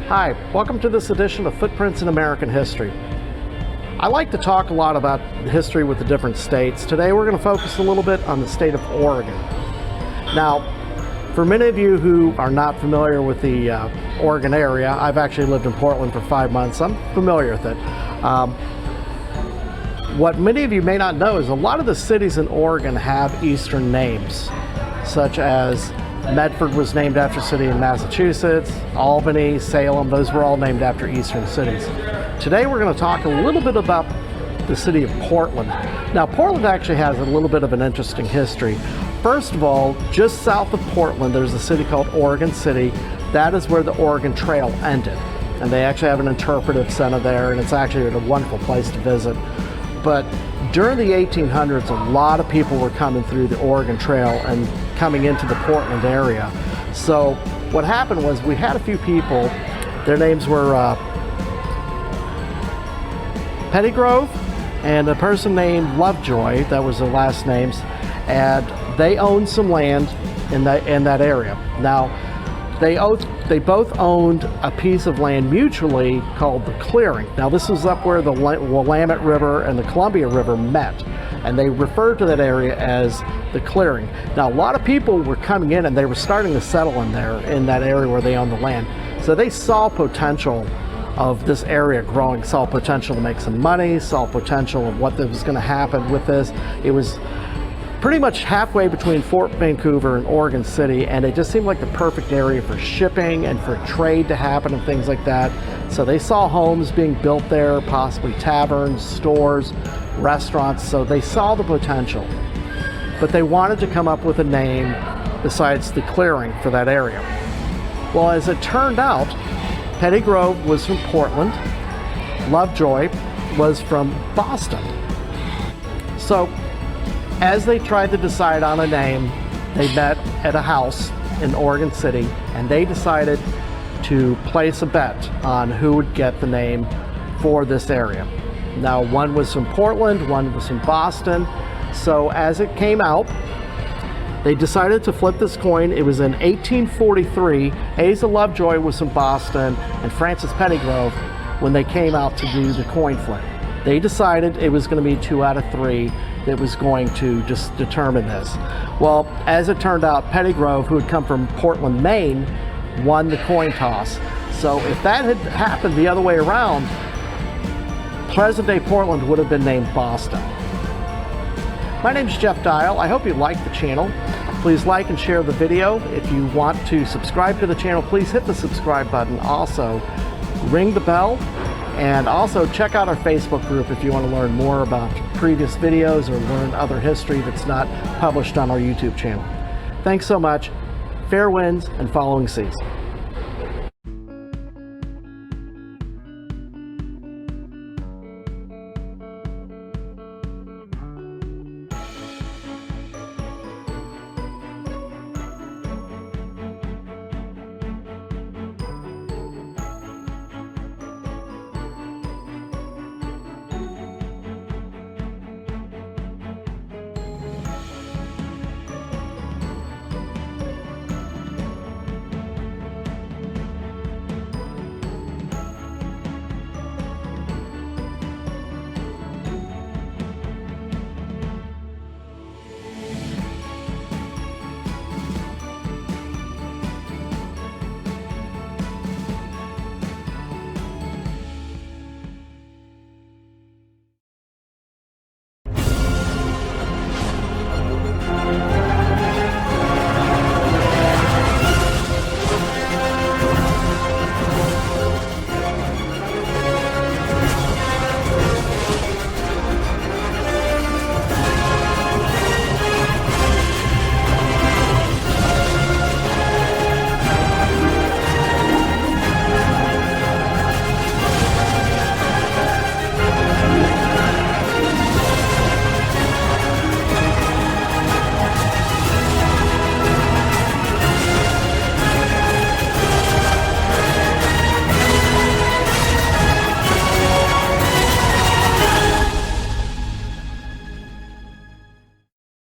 Hi, welcome to this edition of Footprints in American History. I like to talk a lot about history with the different states. Today we're going to focus a little bit on the state of Oregon. Now, for many of you who are not familiar with the Oregon area, I've actually lived in Portland for 5 months. I'm familiar with it. What many of you may not know is a lot of the cities in Oregon have Eastern names, such as Medford was named after a city in Massachusetts, Albany, Salem, those were all named after Eastern cities. Today we're going to talk a little bit about the city of Portland. Now, Portland actually has a little bit of an interesting history. First of all, just south of Portland, there's a city called Oregon City. That is where the Oregon Trail ended. And they actually have an interpretive center there, and it's actually a wonderful place to visit. But during the 1800s, a lot of people were coming through the Oregon Trail and coming into the Portland area. So what happened was we had a few people, their names were Pettygrove and a person named Lovejoy, that was their last names, and they owned some land in that area. Now, they both owned a piece of land mutually called the Clearing. Now, this was up where the Willamette River and the Columbia River met, and they referred to that area as the Clearing. Now, a lot of people were coming in and they were starting to settle in there in that area where they owned the land. So they saw potential of this area growing, saw potential to make some money, saw potential of what was going to happen with this. It was pretty much halfway between Fort Vancouver and Oregon City, and it just seemed like the perfect area for shipping and for trade to happen and things like that. So they saw homes being built there, possibly taverns, stores, restaurants, so they saw the potential. But they wanted to come up with a name besides the Clearing for that area. Well, as it turned out, Pettygrove was from Portland, Lovejoy was from Boston. So as they tried to decide on a name, they met at a house in Oregon City, and they decided to place a bet on who would get the name for this area. Now, one was from Portland, one was from Boston. So as it came out, they decided to flip this coin. It was in 1843. Asa Lovejoy was from Boston, and Francis Pettygrove when they came out to do the coin flip. They decided it was going to be 2 out of 3 that was going to just determine this. Well, as it turned out, Pettygrove, who had come from Portland, Maine, won the coin toss. So if that had happened the other way around, present-day Portland would have been named Boston. My name is Jeff Dial. I hope you like the channel. Please like and share the video. If you want to subscribe to the channel, please hit the subscribe button. Also, ring the bell. And also check out our Facebook group if you want to learn more about previous videos or learn other history that's not published on our YouTube channel. Thanks so much. Fair winds and following seas.